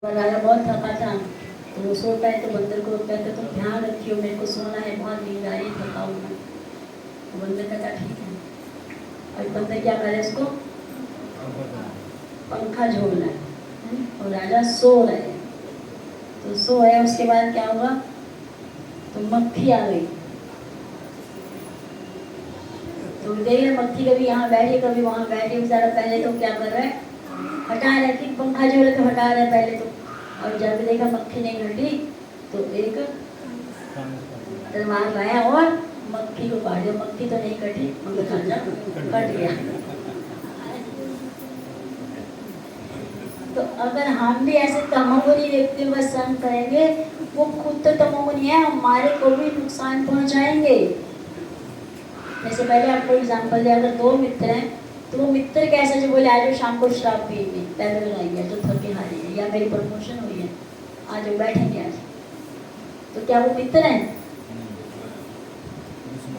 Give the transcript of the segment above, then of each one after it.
राजा बहुत थका था तो वो सोता है तो बंदर को कहता तुम ध्यान रखियो, मेरे को सोना है, बहुत नींद आ रही, थका हूँ मैं। तो बंदर कहता ठीक है। और बंदर क्या करे, उसको पंखा झोलना है और राजा सो रहे। तो सो है, उसके बाद क्या हुआ, तो मक्खी आ गई। तो देखिए मक्खी कभी यहाँ बैठी कभी वहाँ बैठी, बेचारा पहले तो क्या कर रहा है, हटा रहे कि पंखा झोले तो हटा रहे पहले तो। और जब देखा मक्खी नहीं हटी तो एक तलवार लाया और मक्खी को काट दिया। मक्खी तो नहीं कटी मगर राजा कट गया। तो अगर हम भी ऐसे तमोगुनी व्यक्तियों का संग करेंगे, वो खुद तो तमोगुनी है, हमारे को भी नुकसान पहुंचाएंगे। जैसे पहले आपको एग्जांपल दिया, अगर दो मित्र हैं तो वो मित्र कैसे, जो बोले आज शाम को शराब पिएंगे, पैदल लगाएंगे तो थके हारे हैं, या मेरी प्रमोशन हुई है आज बैठेंगे आज, तो क्या वो मित्र हैं?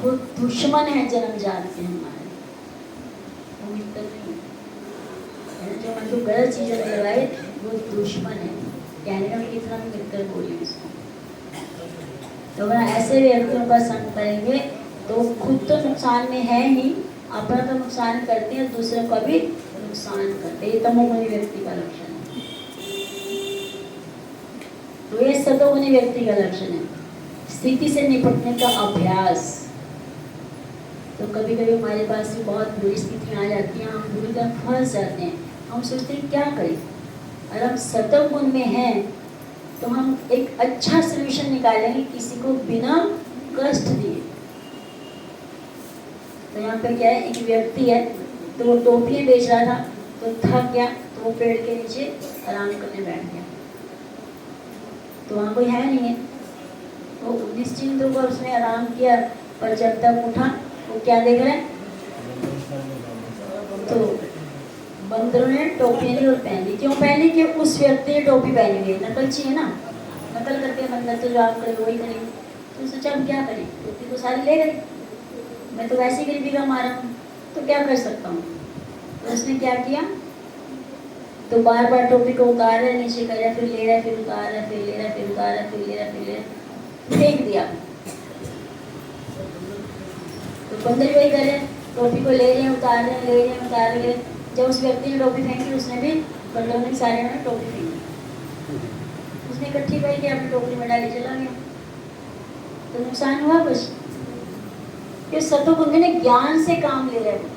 वो दुश्मन है जन्मजात के हमारे, वो मित्र नहीं है। जो मन को गलत चीजें में लगाए वो दुश्मन है। कहने का कितना भी मित्र बोलिए उसको। तो अगर ऐसे व्यक्तियों का संग करेंगे तो खुद तो नुकसान में है ही, अपना तो नुकसान करते हैं, दूसरों का भी नुकसान करते हैं। ये तमोगुनी व्यक्ति का लक्षण है। तो ये सतोगुनी व्यक्ति का लक्षण है, स्थिति से निपटने का अभ्यास। तो कभी कभी हमारे पास भी बहुत बुरी स्थितियाँ आ जाती हैं, हम बुरी तरह फंस जाते हैं, हम सोचते हैं क्या करें। अगर हम सतोगुण में हैं तो हम एक अच्छा सोल्यूशन निकालेंगे किसी को बिना कष्ट दिए। तो यहाँ पे क्या है, एक व्यक्ति है तो वो टोपियाँ बेच रहा था, तो थक गया तो वो पेड़ के नीचे आराम करने बैठ गया। तो वहाँ कोई है नहीं है, वो निश्चिंत होकर उसने आराम किया। पर जब तक उठा वो क्या देख रहा है, तो बंदरों ने टोपी नहीं और पहनी। क्यों पहनी? कि उस व्यक्ति ने टोपी पहनी हुई, नकलची है ना, नकल करके बंदर तो जो आप करे वही करेंगे। तो सोचा हम क्या करें, टोपी को सारी ले गए, मैं तो वैसे ही गरीबी का मारा हूँ, तो क्या कर सकता हूँ। तो उसने क्या किया, तो बार बार टोपी को उतार रहा है, नीचे कर रहा, फिर ले रहा है, फिर उतार रहा है, फिर ले रहा है, फिर उतार रहा है, फिर ले रहा है, फिर ले रहा है, फेंक दिया। तो बंदर वही करे, टोपी को ले रहे हैं, उतार रहे हैं, ले रहे हैं, उतार रहे हैं। जब उस व्यक्ति ने टोपी फेंकी, उसने भी बंदरों ने सारे ने टोपी फेंकी। उसने इकट्ठी पाई कि अपनी टोपी में डाली, चला गया। तो नुकसान हुआ कुछ? ये सतोगुण ने ज्ञान से काम ले रहे हैं,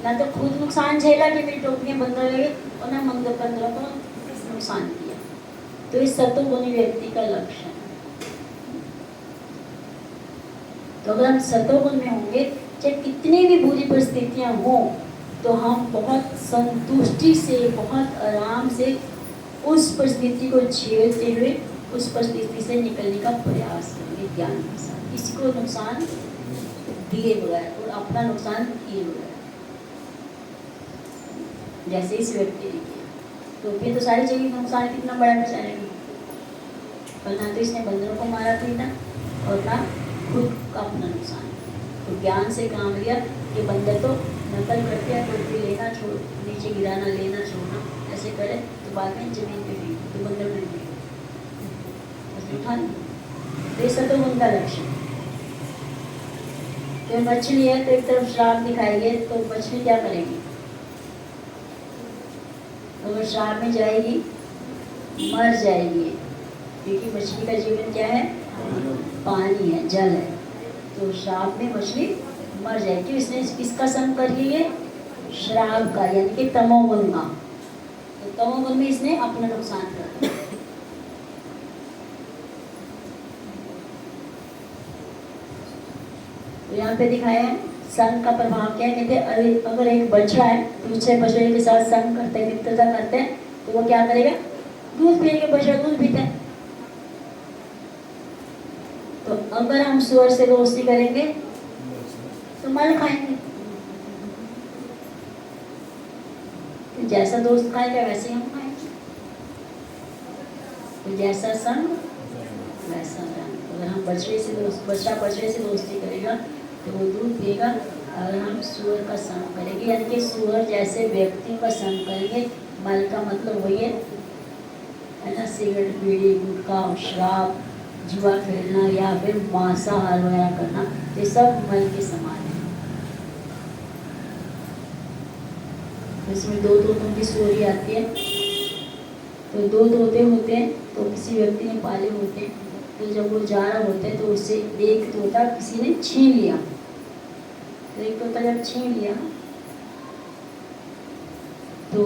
ना तो खुद नुकसान झेला कि मेरी टोपियां बंदर ले गए, और ना बंदरों को नुकसान किया। तो इस सतोगुणी व्यक्ति का लक्षण है। तो अगर हम सतोगुण में होंगे, चाहे कितनी भी बुरी परिस्थितियां हो, तो हम बहुत संतुष्टि से, बहुत आराम से उस परिस्थिति को झेलते हुए उस परिस्थिति से निकलने का प्रयास करेंगे ज्ञान के साथ, किसी को नुकसान दिए बगैर और अपना नुकसान किए बगैर। जैसे इस व्यक्ति ने किया, तो फिर तो सारी जगह नुकसान कितना बड़ा बेचारे का। पर ना तो इसने बंदरों को मारा पीटा और ना खुद का अपना नुकसान। तो ज्ञान से काम लिया कि बंदर तो नकल करते हैं, टोपी लेना छोड़, नीचे गिराना, लेना छोड़ना ऐसे करे, तो बाद में जमीन पे भी तो बंदर नहीं उठा। तो ये तो उनका लक्ष्य। तो मछली है, तो एक तरफ श्राप दिखाएंगे, तो मछली क्या करेगी, अगर श्राप में जाएगी मर जाएगी, क्योंकि मछली का जीवन क्या है, पानी है, जल है। तो श्राप में मछली मर जाएगी। इसने किसका संग कर लिया, श्राप का, यानी कि तमोगुण का। तो तमोगुण में इसने अपना नुकसान कर दिया। तो यहाँ पे दिखाया है संग का प्रभाव क्या है। कहते हैं अगर एक बछड़ा है दूसरे बछड़े के साथ संग करते हैं, मित्रता करते हैं, तो वो क्या करेगा, दूध पिएगा, बछड़ा दूध पीता है। तो अगर हम सुअर से दोस्ती करेंगे तो मल खाएंगे। तो जैसा दोस्त खाएगा वैसे ही हम खाएंगे। तो जैसा संग वैसा रंग। अगर हम बछड़ा बछड़े से दोस्ती करेगा तो वो दूध पिएगा। अगर हम सुअर का संग करेंगे, यानी कि सुअर जैसे व्यक्ति का संग करेंगे, मल का मतलब वही है सिगरेट, बीड़ी, गुटखा, शराब, जुआ खेलना या फिर मांसाहार वगैरह करना, ये सब मल के समान है। इसमें दो तोतों की स्टोरी आती है। तो दो तोते होते हैं, तो किसी व्यक्ति ने पाले होते हैं। तो जब वो जा रहा होता है तो उससे एक तोता किसी ने छीन लिया। तो एक तोता जब छीन लिया तो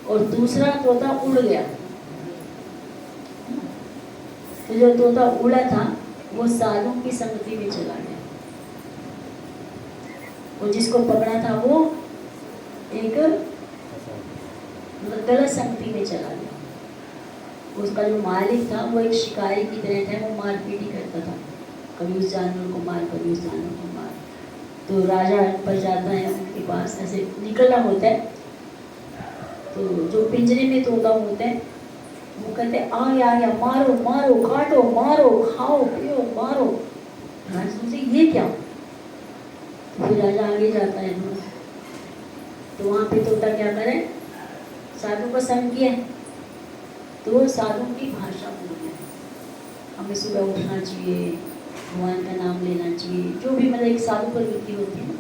और दूसरा तोता उड़ गया। तो जो तोता उड़ा था वो साधु की संगति में चला गया, और जिसको पकड़ा था वो एक गलत संगति में चला गया। उसका जो मालिक था वो एक शिकारी की तरह था, वो मारपीट ही करता था, कभी उस जानवर को मार, कभी उस जानवर को मार। तो राजा पर जाता है, उनके पास ऐसे निकलना होता है। तो जो पिंजरे में तोता होते हैं वो कहते हैं आ गया, मारो मारो, काटो, मारो, खाओ पियो, मारो। राजा सोचते ये क्या? तो फिर राजा आगे जाता है। तो वहाँ पे तोता क्या करे, साधु का संग किया, तो वो साधु की भाषा बोल रहे हैं। हमें सुबह उठना चाहिए, भगवान का नाम लेना चाहिए, जो भी मतलब एक साधु प्रवृत्ति होती है,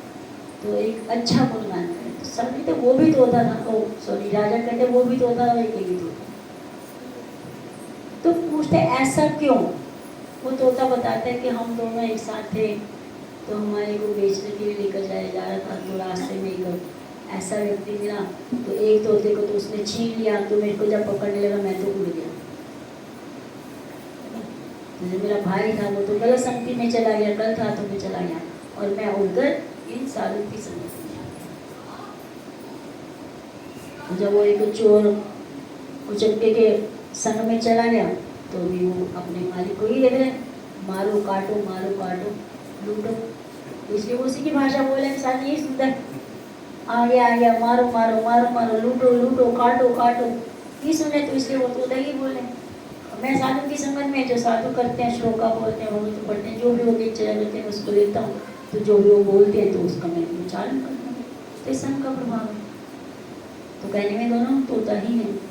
तो एक अच्छा गुणगान करें। तो सभी तो वो भी तोता था, ओ सॉरी, राजा कहते वो भी तोता था, एक भी तोता। तो पूछते ऐसा क्यों? वो तोता बताते हैं कि हम दोनों एक साथ थे, तो हमारे को बेचने के लिए लेकर जाया जा रहा था। तो रास्ते में एक ऐसा व्यक्ति मिला, तो एक तोते को तो उसने छीन लिया, तो मेरे को जब पकड़ने लगा मैं तो उड़ गया। तो जो मेरा भाई था वो तो गलत संगति में चला गया, कल था तो मैं चला गया, और मैं उड़कर इन साधु की संगति में आ गया। तो जब वो एक चोर उचक्के के संग में चला गया, तो भी वो अपने मालिक को ही कह रहे मारो काटो, मारो काटो, लूटो। इसलिए उसी की भाषा बोले इंसान यही सुनता है, आ गया, मारो मारो, मारो मारो, लूटो लूटो, काटो काटो, ये सुने। तो इसलिए वो तो ही बोले। मैं साधु की संगत में, जो साधु करते हैं, श्लोका बोलते हैं, वो तो पढ़ते हैं, जो भी वो दिनचर्या करते हैं उसको लेता हूँ। तो जो भी वो बोलते हैं तो उसका मैं उच्चारण करता हूँ। तो संग का प्रभाव है। तो कहने में दोनों तोता ही है।